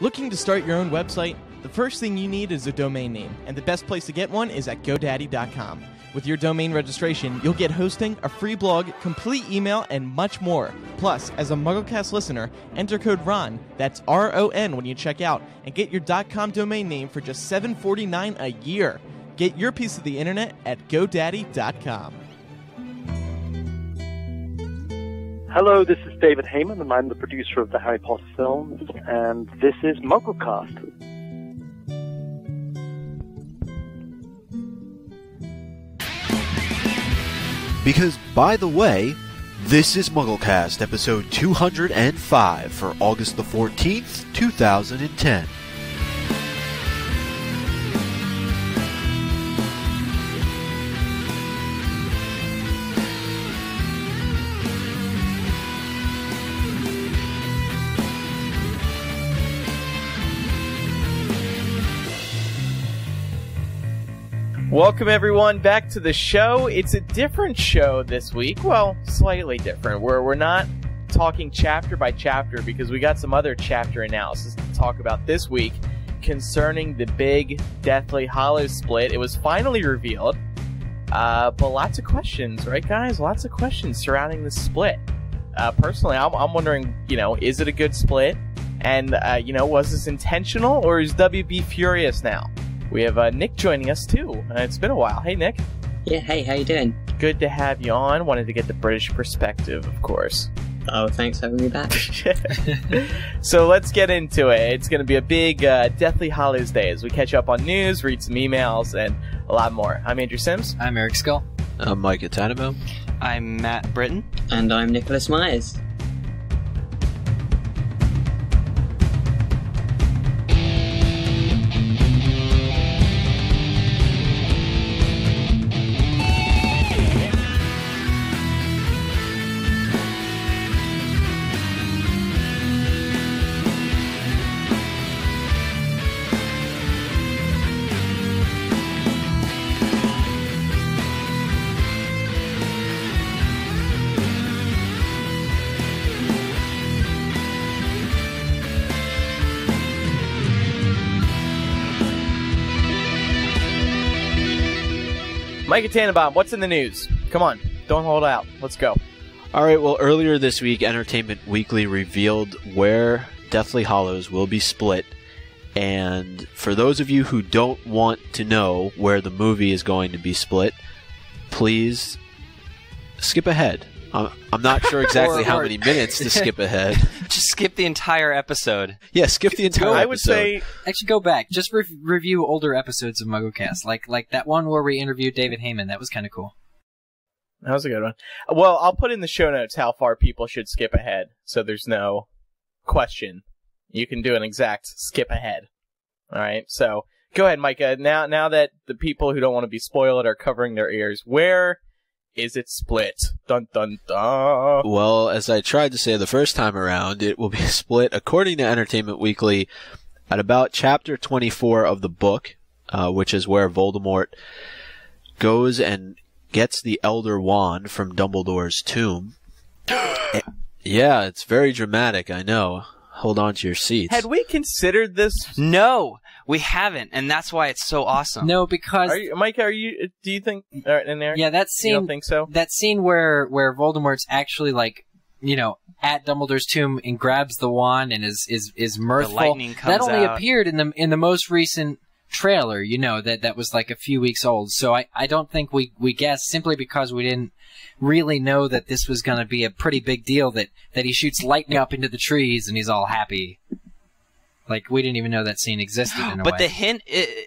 Looking to start your own website? The first thing you need is a domain name, and the best place to get one is at GoDaddy.com. With your domain registration, you'll get hosting, a free blog, complete email, and much more. Plus, as a MuggleCast listener, enter code RON, that's R-O-N when you check out, and get your .com domain name for just $7.49 a year. Get your piece of the internet at GoDaddy.com. Hello, this is David Heyman, and I'm the producer of the Harry Potter films, and this is MuggleCast. Because, by the way, this is MuggleCast, episode 205 for August the 14th, 2010. Welcome everyone back to the show. It's a different show this week. Well, slightly different. We're not talking chapter by chapter because we got some other chapter analysis to talk about this week concerning the big Deathly Hallows split. It was finally revealed, but lots of questions, right guys? Lots of questions surrounding the split. Personally, I'm wondering, is it a good split? And, was this intentional or is WB furious now? We have Nick joining us, too. It's been a while. Hey, Nick. Yeah, hey, how you doing? Good to have you on. Wanted to get the British perspective, of course. Oh, thanks for having me back. So let's get into it. It's going to be a big Deathly Hallows Day as we catch up on news, read some emails, and a lot more. I'm Andrew Sims. I'm Eric Skull. I'm Mike Atanimo. I'm Matt Britton. And I'm Nicholas Myers. Mike Tannenbaum, what's in the news? Come on, don't hold out. Let's go. All right, well, earlier this week, Entertainment Weekly revealed where Deathly Hallows will be split. And for those of you who don't want to know where the movie is going to be split, please skip ahead. I'm not sure exactly how many minutes to skip ahead. Just skip the entire episode. Yeah, skip the entire episode. I would say... Actually, go back. Just review older episodes of MuggleCast. Like that one where we interviewed David Heyman. That was kind of cool. That was a good one. Well, I'll put in the show notes how far people should skip ahead, so there's no question. You can do an exact skip ahead. All right, so go ahead, Micah. Now that the people who don't want to be spoiled are covering their ears, where is it split? Dun dun dun. Well, as I tried to say the first time around, it will be split, according to Entertainment Weekly, at about chapter 24 of the book, which is where Voldemort goes and gets the Elder Wand from Dumbledore's tomb. Yeah, it's very dramatic, I know. Hold on to your seats. Had we considered this? No, we haven't, and that's why it's so awesome. No, because Micah, do you think? In there? Yeah, that scene. You don't think so? That scene where Voldemort's actually at Dumbledore's tomb and grabs the wand and is mirthful. The lightning comes that only out. appeared in the most recent trailer. That was like a few weeks old. So I don't think we guessed simply because we didn't really know that this was going to be a pretty big deal. That he shoots lightning up into the trees and he's all happy. Like, we didn't even know that scene existed in a way. But the hint,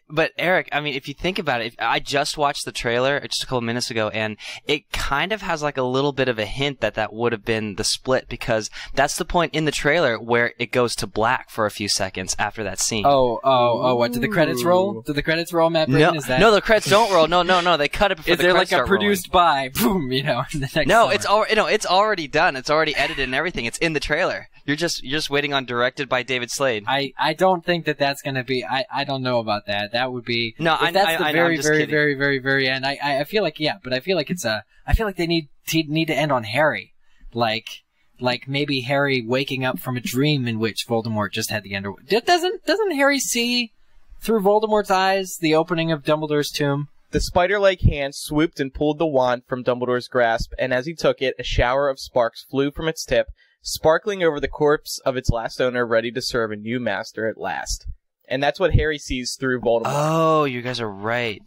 but Eric, I mean, if you think about it, I just watched the trailer just a couple minutes ago, and it kind of has like a little bit of a hint that would have been the split, because that's the point in the trailer where it goes to black for a few seconds after that scene. Oh, what, did the credits roll? Did the credits roll, Matt Britton? No, the credits don't roll. No, they cut it before the credits start rolling. Is there like a produced by, boom, in the next No, summer. it's already done. It's already edited and everything. It's in the trailer. You're just waiting on directed by David Slade. I don't think that's going to be. I don't know about that. That would be. No, if that's the very, I'm just very, kidding. very, very, very end. I feel like, yeah, but I feel like it's a. I feel like they need to end on Harry, like like maybe Harry waking up from a dream in which Voldemort just had the underworld. Doesn't Harry see through Voldemort's eyes the opening of Dumbledore's tomb? The spider-like hand swooped and pulled the wand from Dumbledore's grasp, and as he took it, a shower of sparks flew from its tip, sparkling over the corpse of its last owner, ready to serve a new master at last. And that's what Harry sees through Voldemort. Oh, you guys are right.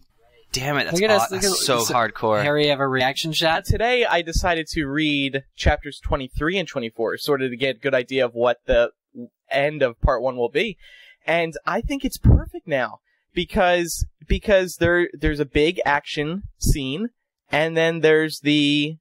Damn it, that's so hardcore. Harry have a reaction shot? Today, I decided to read chapters 23 and 24, sort of to get a good idea of what the end of part 1 will be. And I think it's perfect now, because there's a big action scene, and then there's the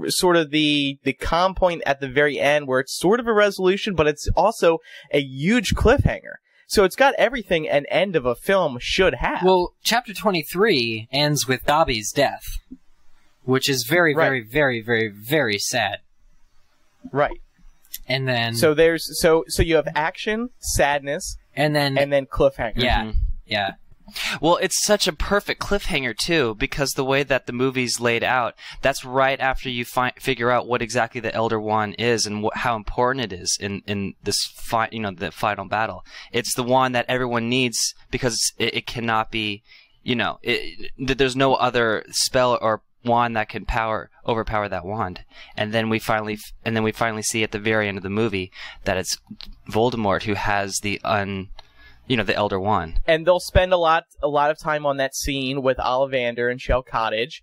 sort of the calm point at the very end where it's sort of a resolution, but it's also a huge cliffhanger. So it's got everything an end of a film should have. Well, chapter 23 ends with Dobby's death, which is very, very, very, very, very sad. Right. And then so you have action, sadness, and then cliffhanger. Yeah. Mm-hmm. Yeah. Well, it's such a perfect cliffhanger, too, because the way that the movie's laid out, that's right after you figure out what exactly the Elder Wand is and how important it is in this the final battle. It's the wand that everyone needs because it cannot be, there's no other spell or wand that can overpower that wand. And then we finally see at the very end of the movie that it's Voldemort who has the Elder Wand. And they'll spend a lot of time on that scene with Ollivander and Shell Cottage,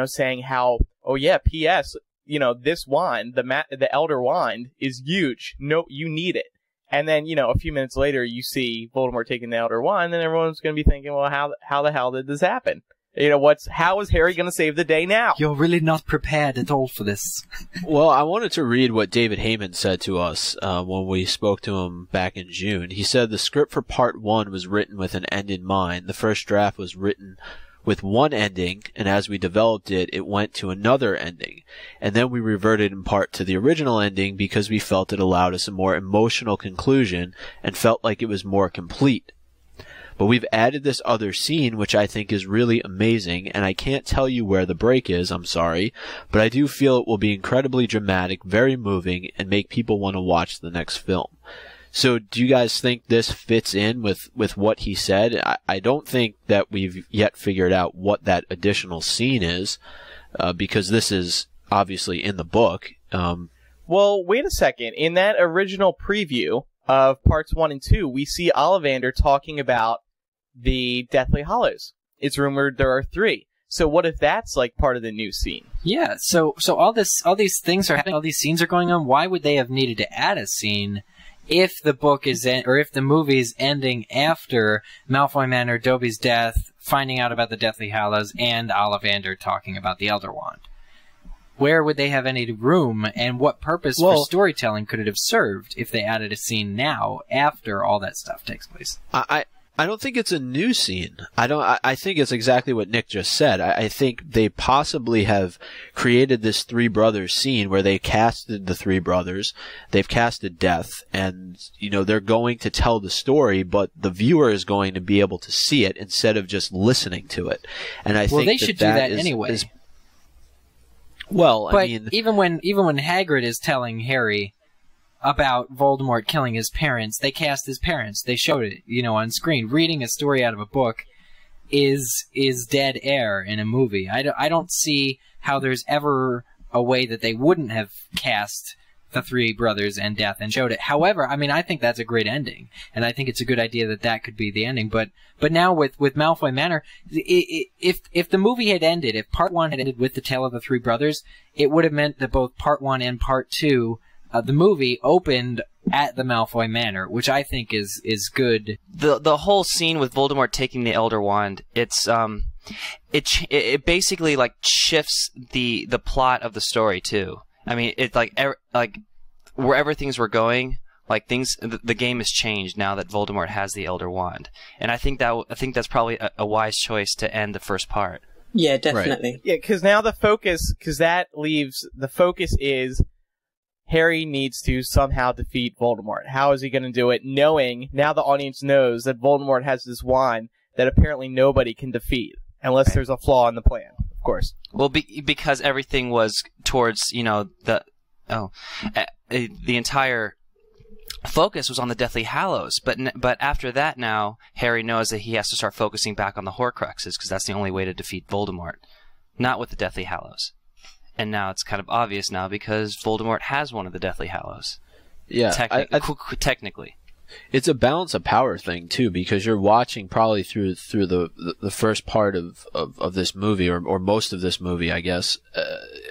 saying how, oh yeah, P.S., this wand, the Elder Wand, is huge. No, you need it. And then, a few minutes later, you see Voldemort taking the Elder Wand, and everyone's going to be thinking, well, how the hell did this happen? How is Harry going to save the day now? You're really not prepared at all for this. Well, I wanted to read what David Heyman said to us when we spoke to him back in June. He said the script for part 1 was written with an end in mind. The first draft was written with one ending, and as we developed it, it went to another ending. And then we reverted in part to the original ending because we felt it allowed us a more emotional conclusion and felt like it was more complete. But we've added this other scene, which I think is really amazing, and I can't tell you where the break is, I'm sorry, but I do feel it will be incredibly dramatic, very moving, and make people want to watch the next film. So do you guys think this fits in with what he said? I don't think that we've yet figured out what that additional scene is, because this is obviously in the book. Well, wait a second. In that original preview of parts 1 and 2, we see Ollivander talking about the Deathly Hallows. It's rumored there are 3. So what if that's like part of the new scene? Yeah. So all these things are happening. All these scenes are going on. Why would they have needed to add a scene if the book is or if the movie's ending after Malfoy Manor, Dobby's death, finding out about the Deathly Hallows, and Ollivander talking about the Elder Wand? Where would they have any room, and what purpose for storytelling could it have served if they added a scene now after all that stuff takes place? I don't think it's a new scene. I think it's exactly what Nick just said. I think they possibly have created this three brothers scene where they casted the three brothers, they've casted death, and they're going to tell the story, but the viewer is going to be able to see it instead of just listening to it. And I think they should do that anyway. But I mean, even when Hagrid is telling Harry about Voldemort killing his parents, they cast his parents. They showed it, on screen. Reading a story out of a book is dead air in a movie. I don't see how there's ever a way that they wouldn't have cast the three brothers and death and showed it. However, I mean, I think that's a great ending, and I think it's a good idea that could be the ending. But now with Malfoy Manor, if the movie had ended, if Part 1 had ended with the tale of the three brothers, it would have meant that both Part 1 and Part 2, the movie, opened at the Malfoy Manor, which I think is good. The whole scene with Voldemort taking the Elder Wand, it basically like shifts the plot of the story too. I mean, it's like wherever things were going, the game has changed now that Voldemort has the Elder Wand, and I think that's probably a wise choice to end the first part. Yeah, definitely. Right. Yeah, because now the focus is Harry needs to somehow defeat Voldemort. How is he going to do it? Knowing now the audience knows that Voldemort has this wand that apparently nobody can defeat unless there's a flaw in the plan. Of course. Well, because everything was towards, the the entire focus was on the Deathly Hallows, but after that, now Harry knows that he has to start focusing back on the Horcruxes because that's the only way to defeat Voldemort, not with the Deathly Hallows. And now it's kind of obvious now because Voldemort has one of the Deathly Hallows. Yeah, technically. It's a balance of power thing too, because you're watching probably through the first part of this movie, or most of this movie, I guess,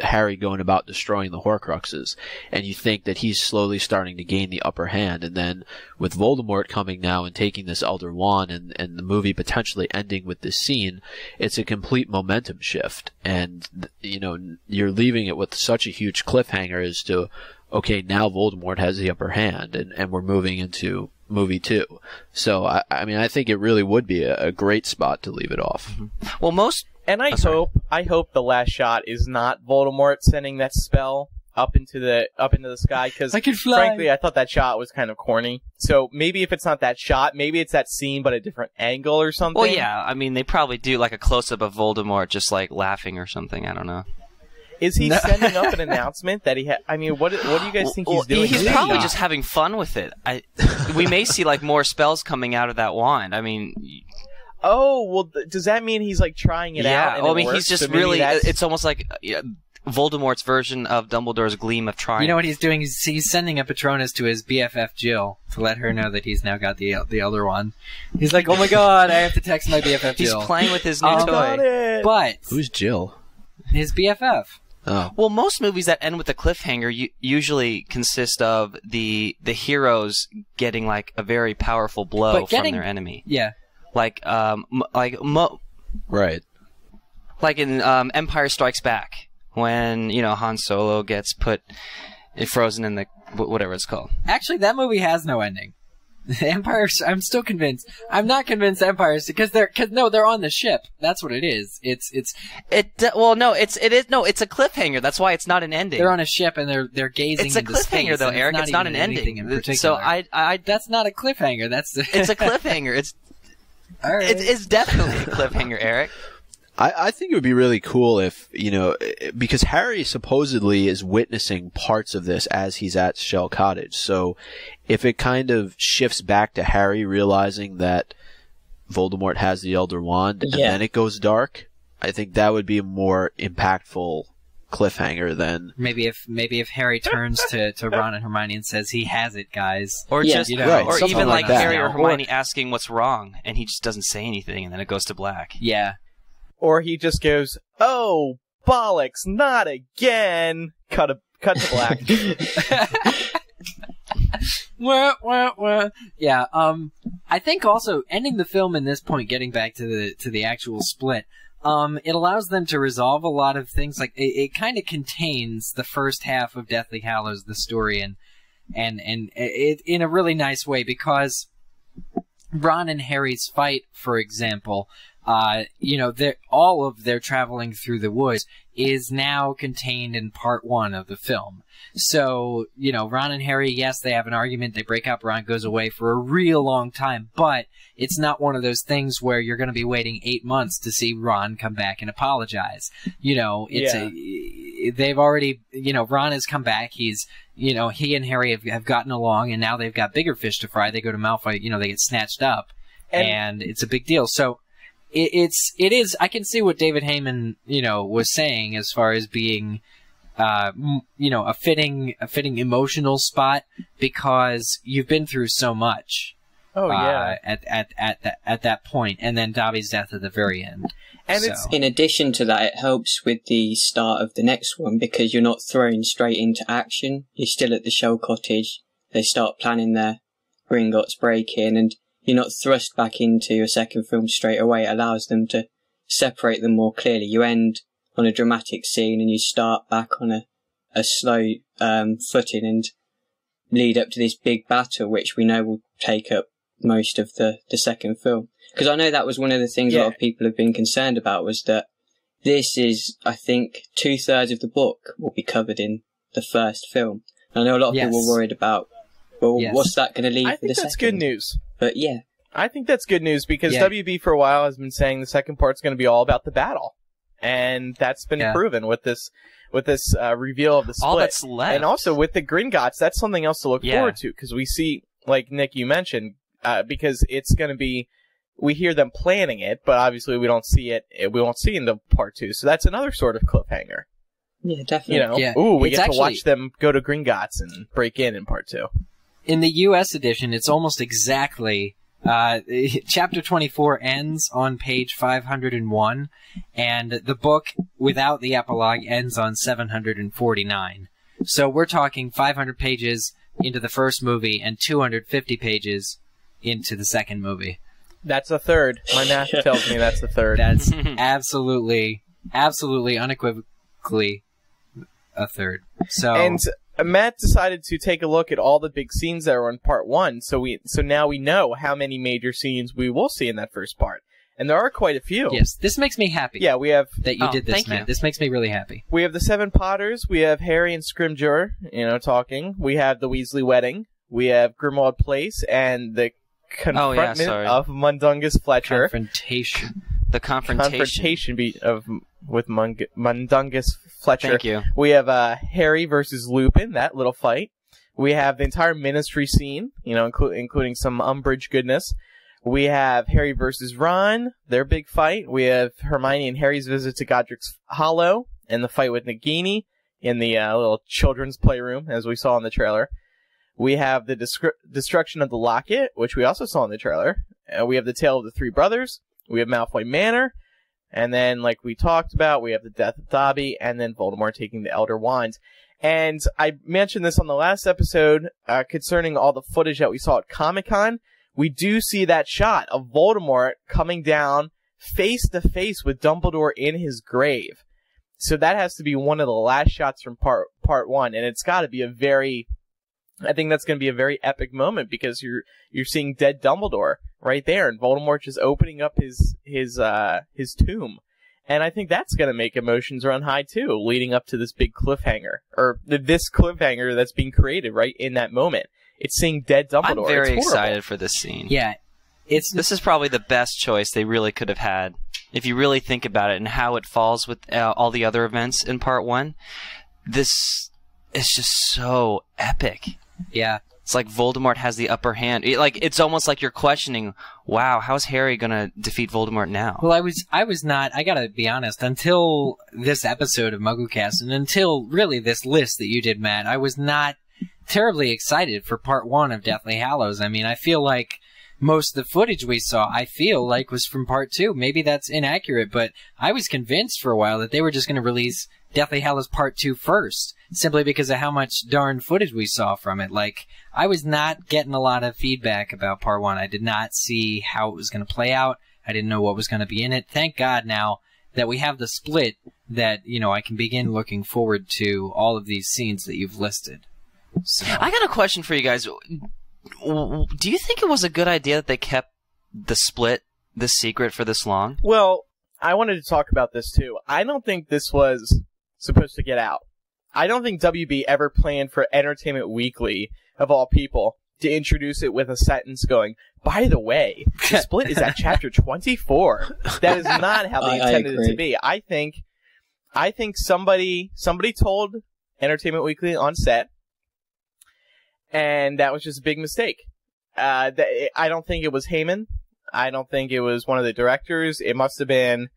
Harry going about destroying the Horcruxes, and you think that he's slowly starting to gain the upper hand, and then with Voldemort coming now and taking this Elder Wand, and the movie potentially ending with this scene, it's a complete momentum shift, and you're leaving it with such a huge cliffhanger as to, okay, now Voldemort has the upper hand, and we're moving into movie 2. So, I think it really would be a great spot to leave it off. Mm-hmm. Well, I hope the last shot is not Voldemort sending that spell up into the sky, because frankly, I thought that shot was kind of corny. So maybe if it's not that shot, maybe it's that scene but a different angle or something. Well, yeah, they probably do like a close-up of Voldemort just like laughing or something. I don't know. Is he sending up an announcement that he what do you guys think he's doing? He's probably just having fun with it. We may see like more spells coming out of that wand. Oh, well, does that mean he's like trying it out? Yeah, he's just really. It's almost like Voldemort's version of Dumbledore's gleam of triumph. You know what he's doing? He's sending a Patronus to his BFF Jill to let her know that he's now got the Elder Wand. He's like, oh my god, I have to text my BFF Jill. He's playing with his new toy. But who's Jill? His BFF. Oh. Well, most movies that end with a cliffhanger usually consist of the heroes getting like a very powerful blow from their enemy. Yeah. Like right. Like in Empire Strikes Back, when Han Solo gets frozen in the whatever it's called. Actually, that movie has no ending. Empire. I'm still convinced. I'm not convinced Empire's because they're on the ship. That's what it is. It's a cliffhanger. That's why it's not an ending. They're on a ship and they're gazing. It's a cliffhanger though, Eric. It's not an ending. In particular. So that's not a cliffhanger. It's a cliffhanger. It's all right. It's definitely a cliffhanger, Eric. I think it would be really cool if, because Harry supposedly is witnessing parts of this as he's at Shell Cottage. So if it kind of shifts back to Harry realizing that Voldemort has the Elder Wand and then it goes dark, I think that would be a more impactful cliffhanger than maybe if Harry turns to Ron and Hermione and says he has it, guys, or just or even like Harry or Hermione or asking what's wrong and he just doesn't say anything and then it goes to black. Yeah. Or he just goes, "Oh, bollocks, not again." Cut to black. Yeah. I think also ending the film in this point, getting back to the actual split, it allows them to resolve a lot of things. Like it kind of contains the first half of Deathly Hallows, the story, and it in a really nice way, because Ron and Harry's fight, for example. All of their traveling through the woods is now contained in part 1 of the film. So, Ron and Harry, yes, they have an argument, they break up, Ron goes away for a real long time, but it's not one of those things where you're going to be waiting 8 months to see Ron come back and apologize. They've already, Ron has come back, he's, he and Harry have gotten along, and now they've got bigger fish to fry. They go to Malfoy, they get snatched up, and it's a big deal. So, it is. I can see what David Heyman, was saying as far as being, a fitting emotional spot, because you've been through so much. Oh yeah. At that point, and then Dobby's death at the very end. And it's in addition to that, it helps with the start of the next one, because you're not thrown straight into action. You're still at the Shell Cottage. They start planning their Gringotts break-in, and you're not thrust back into a second film straight away. It allows them to separate them more clearly. You end on a dramatic scene and you start back on a slow footing and lead up to this big battle, which we know will take up most of the second film. Because I know that was one of the things a lot of people have been concerned about, was that this is, I think, 2/3 of the book will be covered in the first film. And I know a lot of people were worried about, what's that going to leave for the second? I think that's good news. But yeah. I think that's good news, because WB for a while has been saying the second part's going to be all about the battle. And that's been proven with this with this reveal of the split. All that's left. And also with the Gringotts, that's something else to look forward to, because we see, like Nick, you mentioned, because it's going to be, we hear them planning it, but obviously we don't see it. We won't see it in the part 2. So that's another sort of cliffhanger. Yeah, definitely. You know, Yeah. ooh, we It's get actually- to watch them go to Gringotts and break in part 2. In the U.S. edition, it's almost exactly. Chapter 24 ends on page 501, and the book without the epilogue ends on 749. So we're talking 500 pages into the first movie and 250 pages into the second movie. That's a third. My math tells me that's a third. That's absolutely unequivocally a third. So And Matt decided to take a look at all the big scenes that were in part 1, so now we know how many major scenes we will see in that first part. And there are quite a few. yes, this makes me happy. Yeah, we have that you did this, thank Matt. you. This makes me really happy. we have the 7 Potters, we have Harry and Scrimgeour, talking. We have the Weasley wedding. We have Grimmauld Place and the confrontment of Mundungus Fletcher. Confrontation. The confrontation. With Mundungus Fletcher. Thank you. We have Harry versus Lupin, that little fight. We have the entire Ministry scene, including some Umbridge goodness. We have Harry versus Ron, their big fight. We have Hermione and Harry's visit to Godric's Hollow, and the fight with Nagini in the little children's playroom, as we saw in the trailer. We have the destruction of the locket, which we also saw in the trailer. We have the tale of the 3 brothers. We have Malfoy Manor. And then, like we talked about, we have the death of Dobby, and then Voldemort taking the Elder Wand. And I mentioned this on the last episode concerning all the footage that we saw at Comic-Con. We do see that shot of Voldemort coming down face to face with Dumbledore in his grave. So that has to be one of the last shots from part 1, and it's got to be I think that's going to be a very epic moment, because you're seeing dead Dumbledore right there, and Voldemort just opening up his tomb. And I think that's going to make emotions run high too, leading up to this big cliffhanger, or this cliffhanger that's being created right in that moment. It's seeing dead Dumbledore. I'm very It's horrible. excited for this scene. Yeah, This is probably the best choice they really could have had, if you really think about it and how it falls with all the other events in part 1. This is just so epic. yeah. It's like Voldemort has the upper hand. It's almost like you're questioning, wow, how's Harry gonna defeat Voldemort now? Well, I was not, I gotta be honest, until this episode of MuggleCast, and until really this list that you did, Matt, I was not terribly excited for part 1 of Deathly Hallows. I mean, I feel like most of the footage we saw, was from part 2. Maybe that's inaccurate, but I was convinced for a while that they were just going to release Deathly Hallows Part 2 first, simply because of how much darn footage we saw from it. Like, I was not getting a lot of feedback about Part 1. I did not see how it was going to play out. I didn't know what was going to be in it. Thank God now that we have the split that, I can begin looking forward to all of these scenes that you've listed. So. I got a question for you guys. Do you think it was a good idea that they kept the split, this secret, for this long? Well, I wanted to talk about this too. I don't think this was supposed to get out. I don't think WB ever planned for Entertainment Weekly, of all people, to introduce it with a sentence going, by the way, the split is at chapter 24. That is not how they intended it to be. I think somebody told Entertainment Weekly on set, and that was just a big mistake. I don't think it was Heyman. I don't think it was one of the directors. It must have been,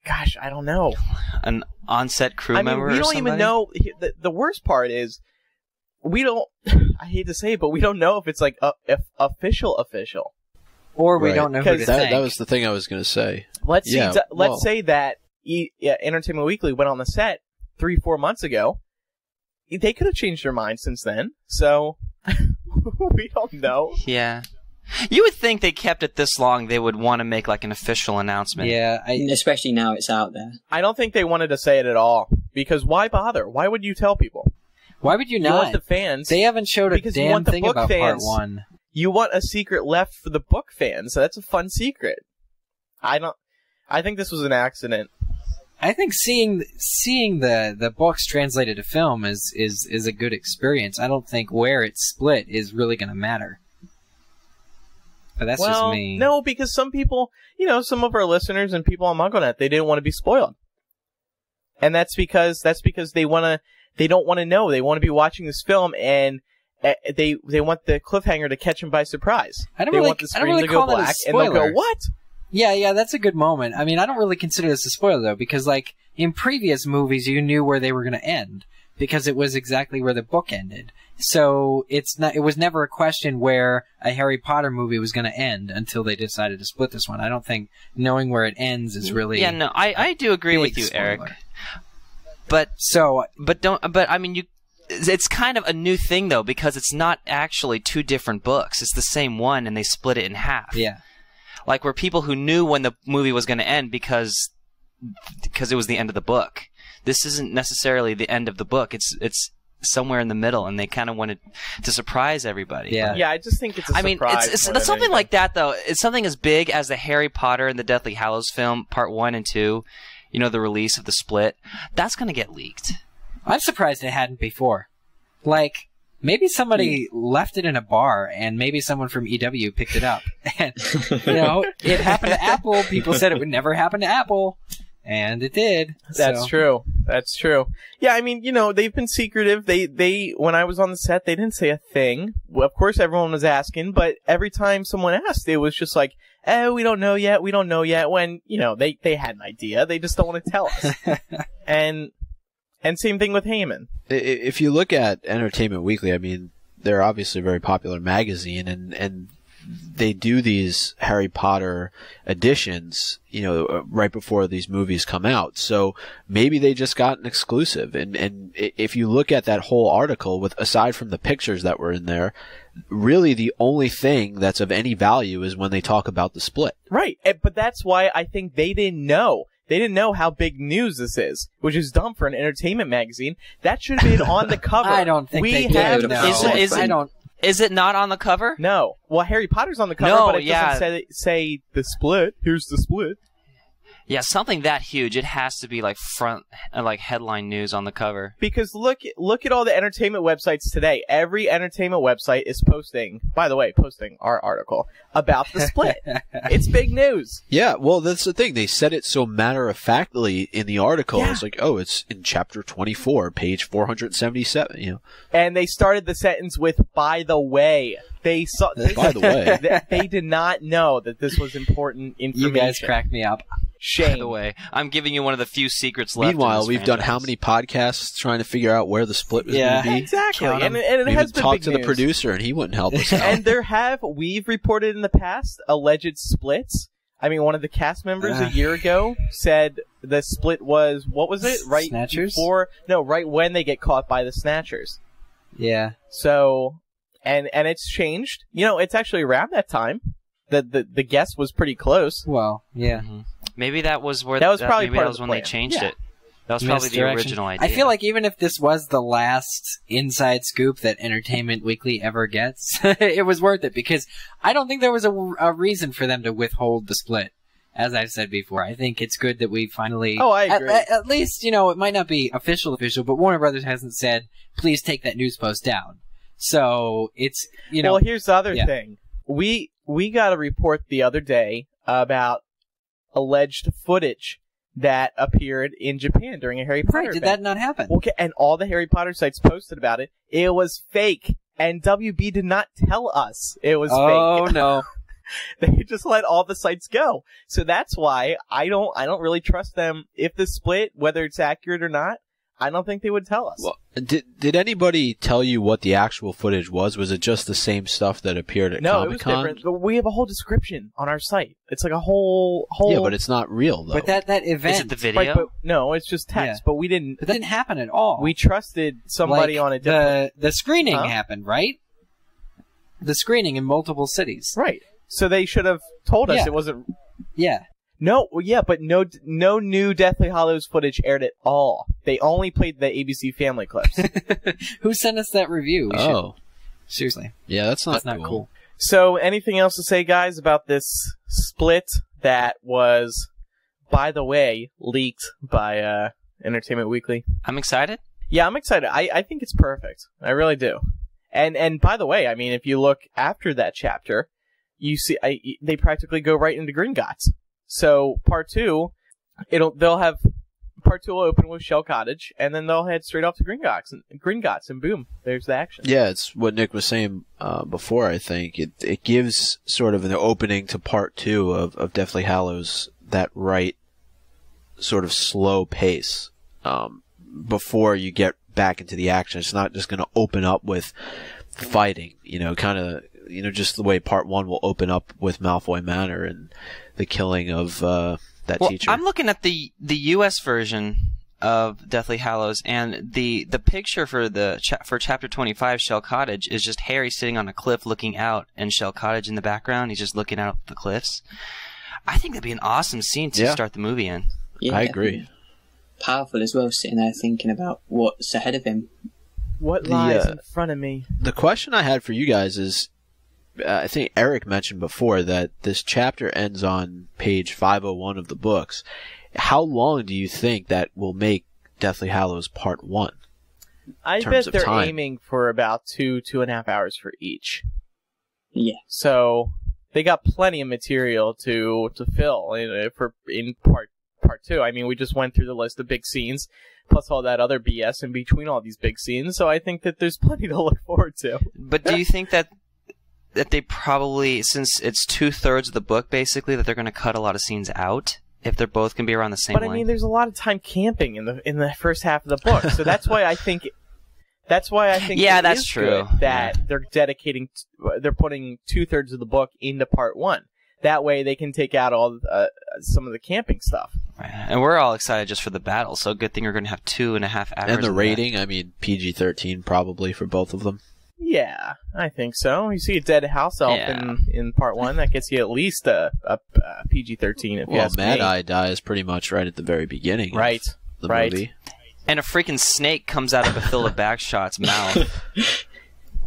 gosh, I don't know. An on-set crew member or we don't somebody? even know. The worst part is, we don't, I hate to say it, but we don't know if it's like official. Or we Right. don't know who to thank. That was the thing I was going to say. Let's Yeah, say that Entertainment Weekly went on the set 3-4 months ago. They could have changed their mind since then, so we don't know. Yeah. You would think they kept it this long, they would want to make like an official announcement. Yeah, Especially now it's out there. I don't think they wanted to say it at all, because why bother? Why would you tell people? why would you You not? want the fans. They haven't showed a because you damn want the thing book about Part fans. 1. You want a secret left for the book fans, so that's a fun secret. I think this was an accident. I think seeing the books translated to film is a good experience. I don't think where it's split is really going to matter. But that's just me. No, because some people, some of our listeners and people on MuggleNet, they didn't want to be spoiled. And that's because they don't want to know. They want to be watching this film, and they want the cliffhanger to catch them by surprise. They want the screen to go black, and they'll go, what? Yeah, that's a good moment. I mean, I don't really consider this a spoiler, though, because, like, in previous movies, you knew where they were going to end, because it was exactly where the book ended. So it was never a question where a Harry Potter movie was going to end until they decided to split this one. I don't think knowing where it ends is really... Yeah, no, I do agree with you, spoiler. Eric. But I mean, it's kind of a new thing, though, because it's not actually two different books. It's the same one, and they split it in half. Yeah. Like, where people who knew when the movie was going to end because it was the end of the book. This isn't necessarily the end of the book. It's somewhere in the middle, and they kind of wanted to surprise everybody. Yeah, I just think it's a surprise. I mean, it's something like that, though. It's something as big as the Harry Potter and the Deathly Hallows film, Part 1 and 2, you know, the release of the split. That's going to get leaked. I'm surprised it hadn't before. Like, maybe somebody left it in a bar, and maybe someone from EW picked it up. And, you know, it happened to Apple. People said it would never happen to Apple. And it did. That's true. That's true. Yeah, I mean, you know, they've been secretive. They when I was on the set, they didn't say a thing. Well, of course, everyone was asking, but every time someone asked, it was just like, we don't know yet. We don't know yet. When, you know, they had an idea. They just don't want to tell us. And same thing with Heyman. If you look at Entertainment Weekly, I mean, they're obviously a very popular magazine, and they do these Harry Potter editions, you know, right before these movies come out. So maybe they just got an exclusive. And if you look at that whole article, aside from the pictures that were in there, really the only thing that's of any value is when they talk about the split. Right. But that's why I think they didn't know. They didn't know how big news this is, which is dumb for an entertainment magazine. That should have been on the cover. I don't think they did. Is it not on the cover? No. Well, Harry Potter's on the cover, but it doesn't say the split. Here's the split. Yeah, something that huge, it has to be like front, like headline news on the cover. Because look at all the entertainment websites today. Every entertainment website is posting our article about the split. It's big news. Yeah, well, that's the thing. They said it so matter-of-factly in the article. Yeah. It's like, oh, it's in chapter 24, page 477, you know. And they started the sentence with, by the way. By the way. They did not know that this was important information. You guys cracked me up. Shame. By the way, I'm giving you one of the few secrets left. Meanwhile, we've done how many podcasts trying to figure out where the split was going to be? Exactly. And it we has been talked big to news. the producer, and he wouldn't help us out. And we've reported in the past alleged splits. I mean, one of the cast members a year ago said the split was, what was it? Right Snatchers? Right when they get caught by the Snatchers. Yeah. So, and it's changed. You know, it's actually around that time. The guess was pretty close. Well, yeah. Mm-hmm. Maybe that was where that was probably maybe part that of the was when plan. they changed Yeah. it. That was probably the original idea. I feel like even if this was the last inside scoop that Entertainment Weekly ever gets, it was worth it, because I don't think there was a reason for them to withhold the split. As I've said before, I think it's good that we finally... Oh, I agree. At least, you know, it might not be official, but Warner Brothers hasn't said, please take that news post down. So, it's, you know... Well, here's the other thing. We got a report the other day about alleged footage that appeared in Japan during a Harry Potter Right, did event. that not happen? Okay, and all the Harry Potter sites posted about it. It was fake, and WB did not tell us it was fake. Oh, no. They just let all the sites go. So that's why I don't really trust them. If the split, whether it's accurate or not, I don't think they would tell us. Well, did anybody tell you what the actual footage was? Was it just the same stuff that appeared at No, Comic-Con? it was different. But we have a whole description on our site. It's like a whole. Yeah, but it's not real though. But that event. Is it the video? Right, but no, it's just text. Yeah. But we didn't. But that didn't happen at all. We trusted somebody Like, on a different. The screening Huh? happened, right? The screening in multiple cities. Right. So they should have told us Yeah. it wasn't. Yeah. No, well, yeah, but no new Deathly Hallows footage aired at all. They only played the ABC Family clips. Who sent us that review? We Oh, should, seriously. yeah, that's not Cool. So, anything else to say, guys, about this split that was, by the way, leaked by Entertainment Weekly? I'm excited. Yeah, I'm excited. I think it's perfect. I really do. And by the way, I mean, if you look after that chapter, you see they practically go right into Gringotts. So part 2, they'll have part 2 will open with Shell Cottage, and then they'll head straight off to Gringotts, and boom, there's the action. Yeah, it's what Nick was saying before, I think. It gives sort of an opening to part 2 of Deathly Hallows, that right sort of slow pace before you get back into the action. It's not just going to open up with fighting, kind of, just the way part 1 will open up with Malfoy Manor and the killing of that teacher. I'm looking at the U.S. version of Deathly Hallows, and the picture for chapter 25, Shell Cottage, is just Harry sitting on a cliff looking out, and Shell Cottage in the background. He's just looking out the cliffs. I think that'd be an awesome scene to start the movie in. Yeah, I agree. Powerful as well, sitting there thinking about what's ahead of him. What lies in front of me? The question I had for you guys is, I think Eric mentioned before that this chapter ends on page 501 of the books. How long do you think that will make Deathly Hallows Part 1? I bet they're aiming for about 2.5 hours for each. Yeah. So they got plenty of material to fill in part 2. I mean, we just went through the list of big scenes, plus all that other BS in between all these big scenes. So I think that there's plenty to look forward to. But do you think that they probably, since it's 2/3 of the book basically, that they're going to cut a lot of scenes out if they're both going to be around the same length? But I mean, there's a lot of time camping in the first half of the book, so that's why I think. Yeah, that's true. That they're they're putting 2/3 of the book into part 1. That way, they can take out all some of the camping stuff. Right. And we're all excited just for the battle, so good thing we're going to have 2.5 hours. And the rating, I mean, PG-13 probably for both of them. Yeah, I think so. You see a dead house elf in part 1, that gets you at least a PG-13. Well, Mad Eye dies pretty much right at the very beginning. Right. Of the movie. And a freaking snake comes out of Bathilda Bagshot's mouth.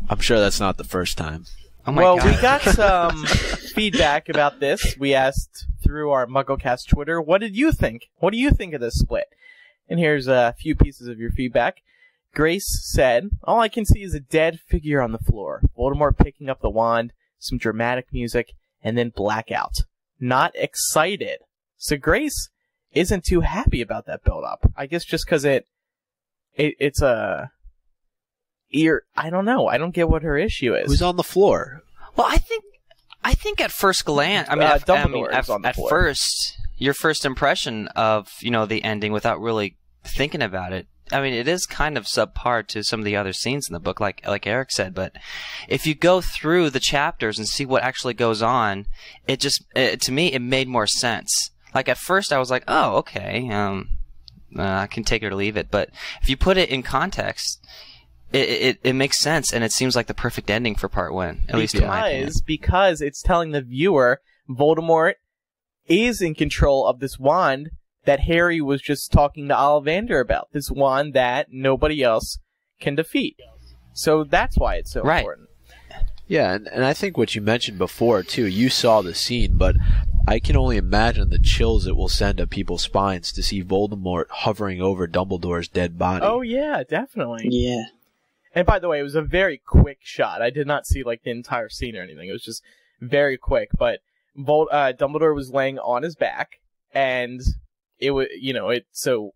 I'm sure that's not the first time. Oh my God. We got some feedback about this. We asked through our MuggleCast Twitter, what did you think? What do you think of this split? And here's a few pieces of your feedback. Grace said, all I can see is a dead figure on the floor. Voldemort picking up the wand, some dramatic music, and then blackout. Not excited. So Grace isn't too happy about that build-up. I guess just because it's a... I don't know. I don't get what her issue is. Who's on the floor? Well, I think at first glance, at first, your first impression of, the ending without really thinking about it, I mean, it is kind of subpar to some of the other scenes in the book, like Eric said, but if you go through the chapters and see what actually goes on, to me, it made more sense. Like, at first I was like, oh, okay, I can take it or leave it, but if you put it in context, it makes sense, and it seems like the perfect ending for part 1, at least in my opinion. Because it's telling the viewer Voldemort is in control of this wand that Harry was just talking to Ollivander about. This wand that nobody else can defeat. So that's why it's so important. Yeah, and I think what you mentioned before, too, you saw the scene, but I can only imagine the chills it will send up people's spines to see Voldemort hovering over Dumbledore's dead body. Oh, yeah, definitely. Yeah. And by the way, it was a very quick shot. I did not see the entire scene or anything. It was just very quick. But Dumbledore was laying on his back, and it was so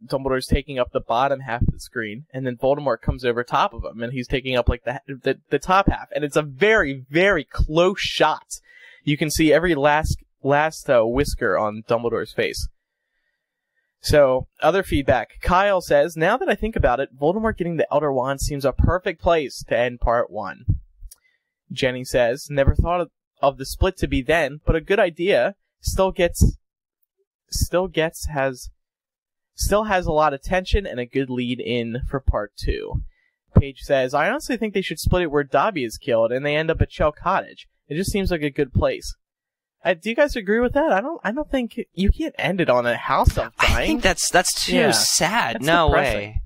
Dumbledore's taking up the bottom half of the screen, and then Voldemort comes over top of him, and he's taking up the top half, and it's a very, very close shot. You can see every last whisker on Dumbledore's face. So, other feedback. Kyle says, now that I think about it, Voldemort getting the Elder Wand seems a perfect place to end part 1. Jenny says, never thought of the split to be then, but a good idea. Still has a lot of tension and a good lead in for part 2. Paige says, I honestly think they should split it where Dobby is killed and they end up at Shell Cottage. It just seems like a good place. Do you guys agree with that? I don't think you can't end it on a house elf dying. I think that's too sad. That's no depressing. Way.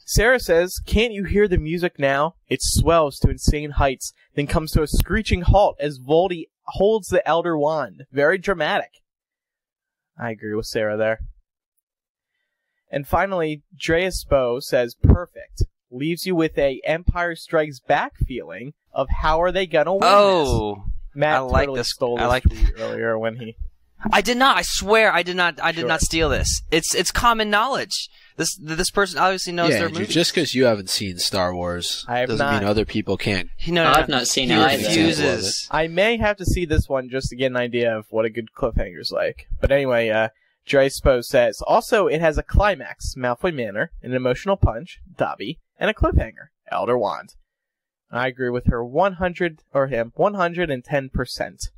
Sarah says, can't you hear the music now? It swells to insane heights, then comes to a screeching halt as Voldy holds the Elder Wand. Very dramatic. I agree with Sarah there. And finally, Dreaspo says, perfect. Leaves you with a Empire Strikes Back feeling of how are they gonna win this? Oh, Matt I like totally this. stole I like tweet earlier when he... I did not. I swear I did not. I did not steal this. It's common knowledge. This person obviously knows their movies. Just because you haven't seen Star Wars doesn't mean other people can't. No, I've not seen it either. Refuses. I may have to see this one just to get an idea of what a good cliffhanger's like. But anyway, Drispo says, also it has a climax, Malfoy Manor, an emotional punch, Dobby, and a cliffhanger, Elder Wand. I agree with her 110%.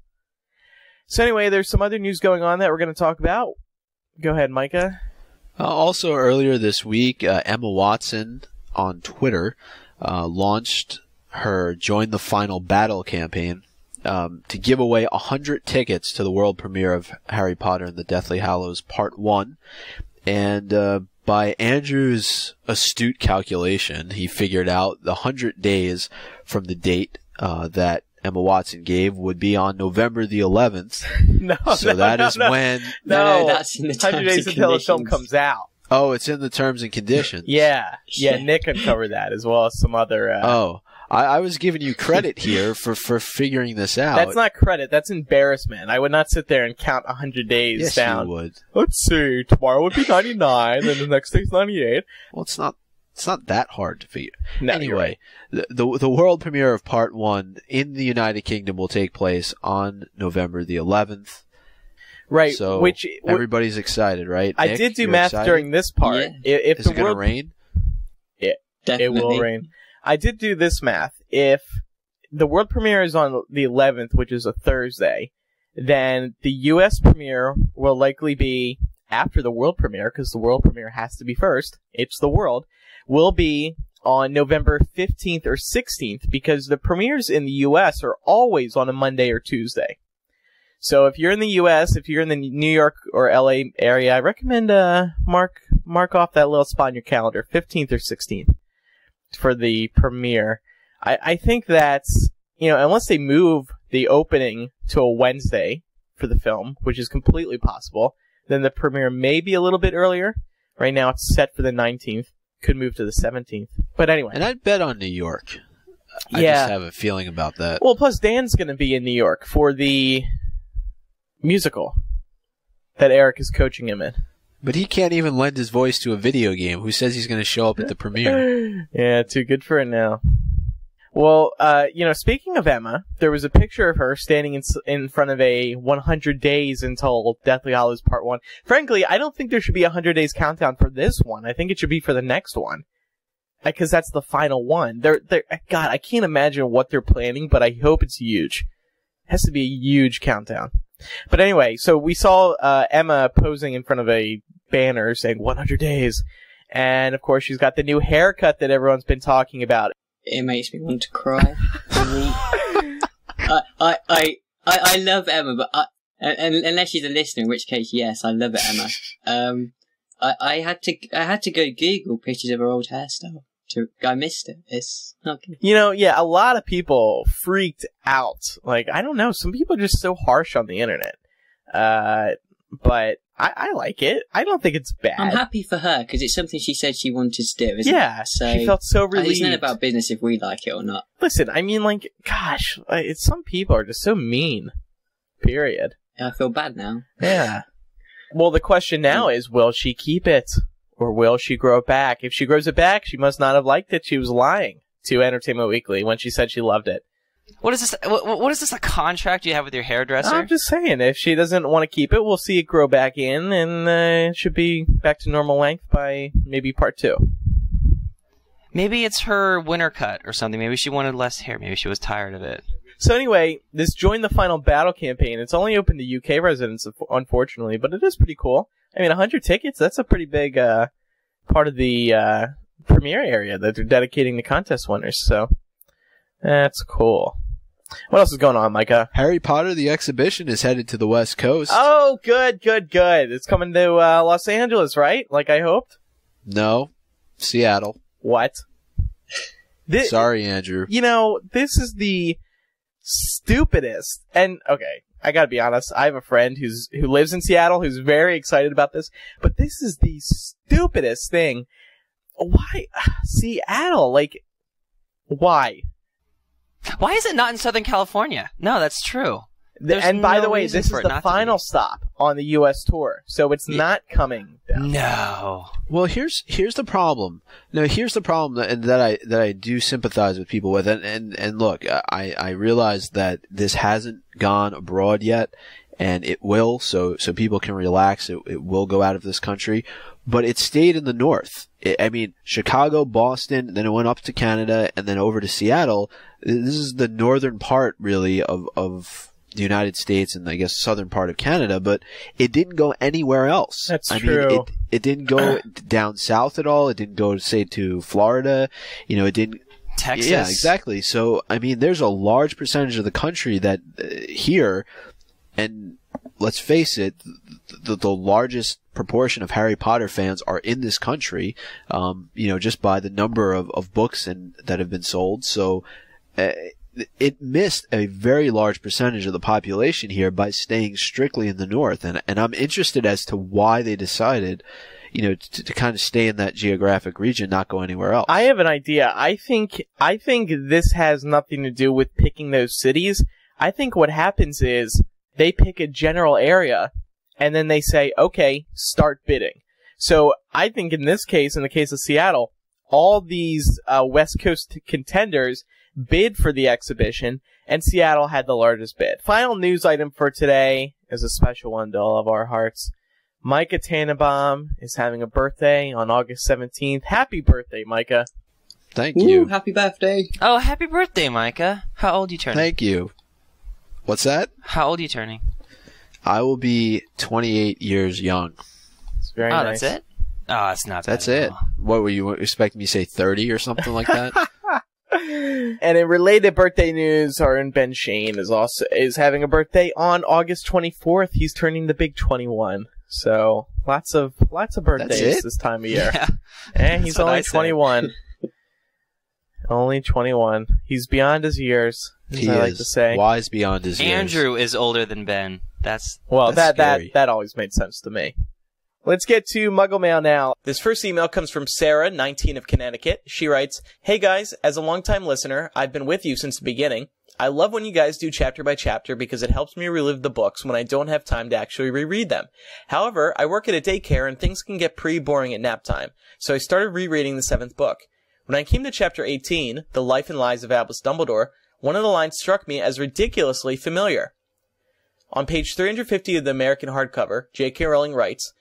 So anyway, there's some other news going on that we're going to talk about. Go ahead, Micah. Also, earlier this week, Emma Watson on Twitter launched her Join the Final Battle campaign to give away 100 tickets to the world premiere of Harry Potter and the Deathly Hallows Part 1. And by Andrew's astute calculation, he figured out the 100 days from the date that Emma Watson gave would be on November the 11th. When... No, that's in the 100 days until the film comes out. Oh, it's in the terms and conditions. Yeah, Nick uncovered that as well as some other... I was giving you credit here for figuring this out. That's not credit. That's embarrassment. I would not sit there and count 100 days down. Yes, you would. Let's see. Tomorrow would be 99, and the next day's 98. Well, it's not that hard to figure. No, anyway, the world premiere of Part 1 in the United Kingdom will take place on November the 11th. Right. So everybody's excited, right? I Nick, did do math excited? during this part. Yeah. If Is it going to rain? It will rain. I did do this math. If the world premiere is on the 11th, which is a Thursday, then the U.S. premiere will likely be after the world premiere, because the world premiere has to be first. It's the world. Will be on November 15th or 16th, because the premieres in the U.S. are always on a Monday or Tuesday. So if you're in the U.S., if you're in the New York or L.A. area, I recommend mark off that little spot on your calendar, 15th or 16th, for the premiere. I think that's, unless they move the opening to a Wednesday for the film, which is completely possible, then the premiere may be a little bit earlier. Right now it's set for the 19th. Could move to the 17th. But anyway. And I'd bet on New York. I just have a feeling about that. Well, plus Dan's going to be in New York for the musical that Eric is coaching him in. But he can't even lend his voice to a video game. Who says he's going to show up at the premiere? Yeah, too good for it now. Well, speaking of Emma, there was a picture of her standing in front of a 100 days until Deathly Hallows Part 1. Frankly, I don't think there should be a 100 days countdown for this one. I think it should be for the next one. Because that's the final one. God, I can't imagine what they're planning, but I hope it's huge. It has to be a huge countdown. But anyway, so we saw Emma posing in front of a banner saying 100 days. And, of course, she's got the new haircut that everyone's been talking about. It makes me want to cry. I love Emma, but unless she's a listener, in which case, yes, I love it, Emma. I had to go Google pictures of her old hairstyle. I missed it. It's not good. A lot of people freaked out. Like, I don't know, some people are just so harsh on the internet. But I like it. I don't think it's bad. I'm happy for her, because it's something she said she wanted to do, isn't it? Yeah, so she felt so relieved. It's none about business if we like it or not. Listen, I mean, gosh, some people are just so mean. Period. I feel bad now. Yeah. Well, the question now is, will she keep it? Or will she grow it back? If she grows it back, she must not have liked it. She was lying to Entertainment Weekly when she said she loved it. What is this? What is this, a contract you have with your hairdresser? I'm just saying, if she doesn't want to keep it, we'll see it grow back in, and it should be back to normal length by maybe Part 2. Maybe it's her winter cut or something. Maybe she wanted less hair. Maybe she was tired of it. So anyway, this Join the Final Battle campaign, it's only open to UK residents, unfortunately, but it is pretty cool. I mean, 100 tickets, that's a pretty big part of the premiere area that they're dedicating to contest winners, so that's cool. What else is going on, Micah? Harry Potter the exhibition is headed to the West Coast. Oh, good. It's coming to Los Angeles, right? Like I hoped? No, Seattle. What? Sorry, Andrew. This is the stupidest. And, okay, I gotta be honest. I have a friend who lives in Seattle who's very excited about this. But this is the stupidest thing. Why? Seattle? Why? Why is it not in Southern California? No, that's true. And by the way, this is the final stop on the U.S. tour, so it's not coming down. No. Well, here's the problem. No, here's the problem that I do sympathize with people with, and look, I realize that this hasn't gone abroad yet, and it will, so people can relax. It will go out of this country, but it stayed in the north. I mean, Chicago, Boston, then it went up to Canada, and then over to Seattle. This is the northern part, really, of the United States and I guess southern part of Canada, but it didn't go anywhere else. That's true. Mean, it didn't go down south at all. It didn't go, say, to Florida. It didn't. Texas. Yeah, exactly. So, I mean, there's a large percentage of the country that here, and let's face it, the largest proportion of Harry Potter fans are in this country, just by the number of books that have been sold. So, it missed a very large percentage of the population here by staying strictly in the north. And I'm interested as to why they decided, to kind of stay in that geographic region, not go anywhere else. I have an idea. I think this has nothing to do with picking those cities. I think what happens is they pick a general area and then they say, okay, start bidding. So I think in this case, in the case of Seattle, all these West Coast contenders bid for the exhibition, and Seattle had the largest bid. Final news item for today is a special one to all of our hearts. Micah Tannenbaum is having a birthday on August 17th. Happy birthday, Micah. Thank you. Happy birthday. Oh, happy birthday, Micah. How old are you turning? Thank you. What's that? How old are you turning? I will be 28 years young. It's very nice. That's it? Oh, it's not That's bad it. What were you expecting me to say, 30 or something like that? And in related birthday news, our own Ben Shane is having a birthday on August 24th. He's turning the big 21. So lots of birthdays this time of year. Yeah. And he's only 21. Only 21. He's beyond his years, as I like to say. Wise beyond his years. Andrew is older than Ben. That's that always made sense to me. Let's get to Muggle Mail now. This first email comes from Sarah, 19 of Connecticut. She writes, "Hey guys, as a longtime listener, I've been with you since the beginning. I love when you guys do chapter by chapter because it helps me relive the books when I don't have time to actually reread them. However, I work at a daycare and things can get pretty boring at nap time, so I started rereading the 7th book. When I came to chapter 18, The Life and Lies of Albus Dumbledore, one of the lines struck me as ridiculously familiar. On page 350 of the American hardcover, J.K. Rowling writes,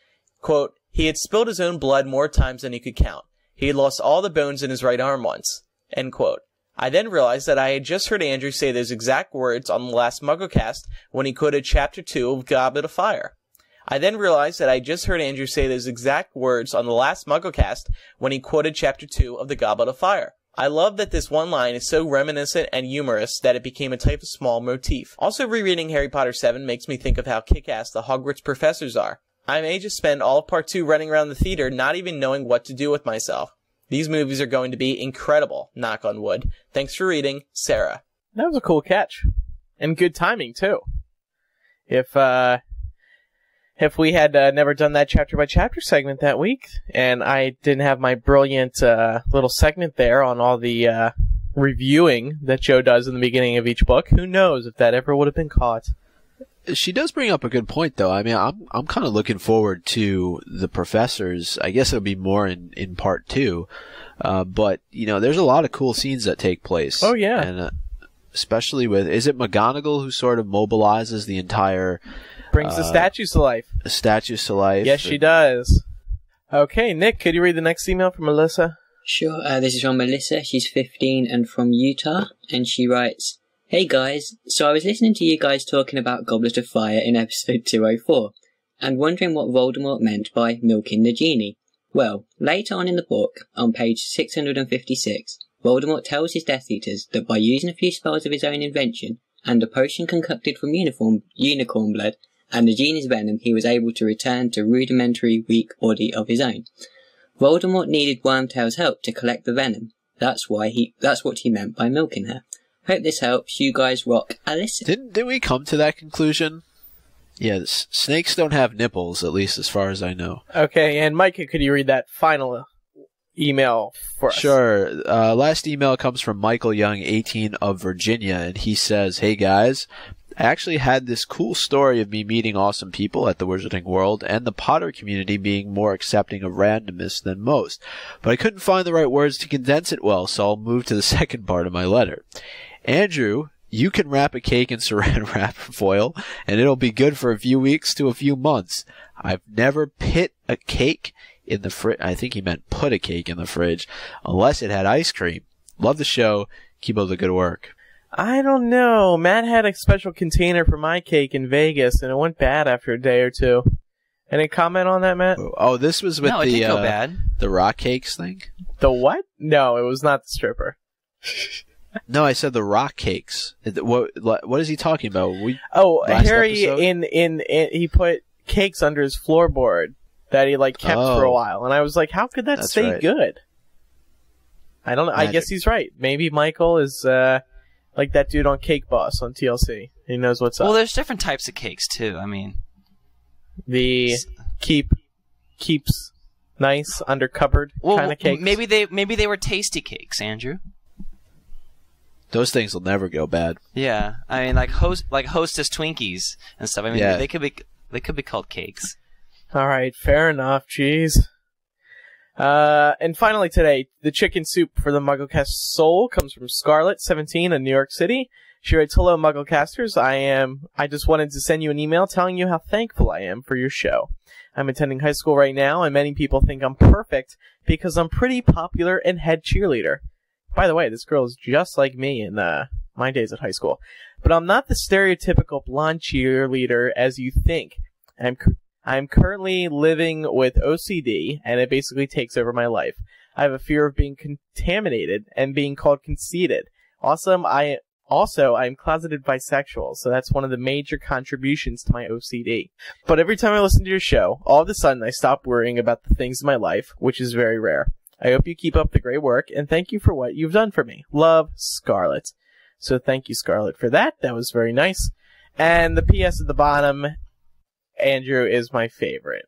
quote, he had spilled his own blood more times than he could count. He had lost all the bones in his right arm once. End quote. I then realized that I had just heard Andrew say those exact words on the last MuggleCast when he quoted Chapter 2 of Goblet of Fire. I then realized that I just heard Andrew say those exact words on the last MuggleCast when he quoted Chapter 2 of the Goblet of Fire. I love that this one line is so reminiscent and humorous that it became a type of small motif. Also, rereading Harry Potter 7 makes me think of how kick-ass the Hogwarts professors are. I may just spend all of Part 2 running around the theater not even knowing what to do with myself. These movies are going to be incredible, knock on wood. Thanks for reading, Sarah." That was a cool catch. And good timing, too. If we had never done that chapter-by-chapter segment that week, and I didn't have my brilliant little segment there on all the reviewing that Joe does in the beginning of each book, who knows if that ever would have been caught. She does bring up a good point, though. I mean, I'm kind of looking forward to the professors. I guess it'll be more in part 2. But, there's a lot of cool scenes that take place. Oh, yeah. And especially is it McGonagall who sort of mobilizes the entire... Brings the statues to life. The statues to life. Yes, she does. Okay, Nick, could you read the next email from Melissa? Sure, this is from Melissa. She's 15 and from Utah, and she writes, "Hey guys, so I was listening to you guys talking about Goblet of Fire in episode 204, and wondering what Voldemort meant by milking the genie. Well, later on in the book, on page 656, Voldemort tells his Death Eaters that by using a few spells of his own invention, and a potion concocted from unicorn blood, and the genie's venom, he was able to return to rudimentary, weak body of his own. Voldemort needed Wormtail's help to collect the venom. That's what he meant by milking her. Hope this helps. You guys rock. Alice." Didn't we come to that conclusion? Yeah, snakes don't have nipples, at least as far as I know. Okay, and Micah, could you read that final email for us? Sure. Last email comes from Michael Young, 18 of Virginia, and he says, "Hey guys, I actually had this cool story of me meeting awesome people at the Wizarding World and the Potter community being more accepting of randomness than most. But I couldn't find the right words to condense it well, so I'll move to the second part of my letter. Andrew, you can wrap a cake in saran wrap foil, and it'll be good for a few weeks to a few months. I've never put a cake in the fridge. I think he meant put a cake in the fridge, unless it had ice cream. Love the show. Keep up the good work. I don't know. Matt had a special container for my cake in Vegas, and it went bad after a day or two. Any comment on that, Matt? Oh, this was with No, it didn't go bad. The rock cakes thing? The what? No, it was not the stripper. No, I said the rock cakes. What is he talking about? Harry he put cakes under his floorboard that he kept for a while, and I was like, how could that stay right. good? I don't know. I guess he's right. Maybe Michael is like that dude on Cake Boss on TLC. He knows what's up. Well, there's different types of cakes too. I mean, the keeps nice under cupboard kind of cakes. Maybe they were tasty cakes, Andrew. Those things will never go bad. Yeah, I mean, like Hostess Twinkies and stuff. I mean, they could be called cakes. All right, fair enough. Jeez. And finally today, the chicken soup for the MuggleCast soul comes from Scarlett, 17, in New York City. She writes, "Hello, MuggleCasters. I just wanted to send you an email telling you how thankful I am for your show. I'm attending high school right now, and many people think I'm perfect because I'm pretty popular and head cheerleader. By the way, this girl is just like me in my days at high school. But I'm not the stereotypical blonde cheerleader as you think. I'm currently living with OCD, and it basically takes over my life. I have a fear of being contaminated and being called conceited. I'm closeted bisexual, so that's one of the major contributions to my OCD. But every time I listen to your show, all of a sudden I stop worrying about the things in my life, which is very rare. I hope you keep up the great work, and thank you for what you've done for me. Love, Scarlett." So thank you, Scarlett, for that. That was very nice. And the PS at the bottom, Andrew is my favorite.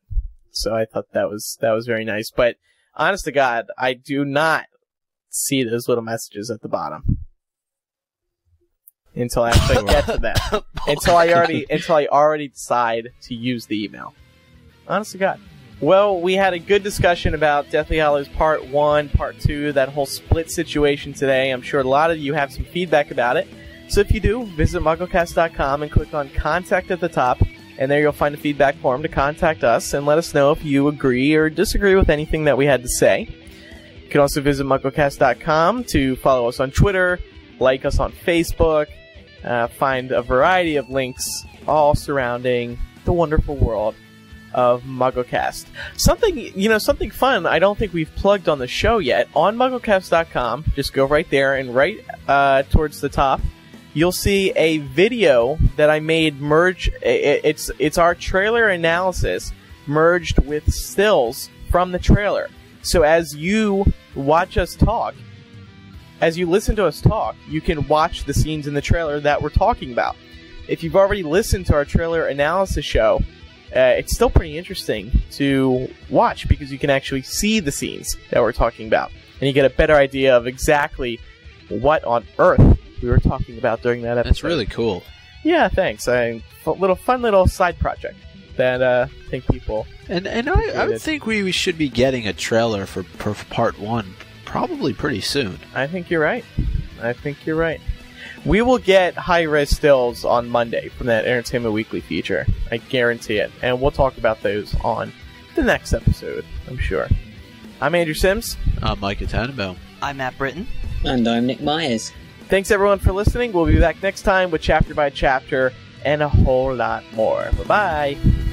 So I thought that was very nice. But honest to God, I do not see those little messages at the bottom until I actually get to them. until I already decide to use the email. Honest to God. Well, we had a good discussion about Deathly Hallows Part 1, Part 2, that whole split situation today. I'm sure a lot of you have some feedback about it. So if you do, visit MuggleCast.com and click on Contact at the top, and there you'll find a feedback form to contact us and let us know if you agree or disagree with anything that we had to say. You can also visit MuggleCast.com to follow us on Twitter, like us on Facebook, find a variety of links all surrounding the wonderful world of MuggleCast. Something fun I don't think we've plugged on the show yet. On MuggleCast.com, just go right there, and right towards the top, you'll see a video that I made merge. It's our trailer analysis merged with stills from the trailer. So as you watch us talk, as you listen to us talk, you can watch the scenes in the trailer that we're talking about. If you've already listened to our trailer analysis show, it's still pretty interesting to watch because you can actually see the scenes that we're talking about. And you get a better idea of exactly what on earth we were talking about during that episode. That's really cool. Yeah, thanks. Fun little side project that I think people... And I would think we should be getting a trailer for Part 1 probably pretty soon. I think you're right. We will get high-res stills on Monday from that Entertainment Weekly feature. I guarantee it. And we'll talk about those on the next episode, I'm sure. I'm Andrew Sims. I'm Micah Tannenbaum. I'm Matt Britton. And I'm Nick Myers. Thanks, everyone, for listening. We'll be back next time with Chapter by Chapter and a whole lot more. Bye-bye.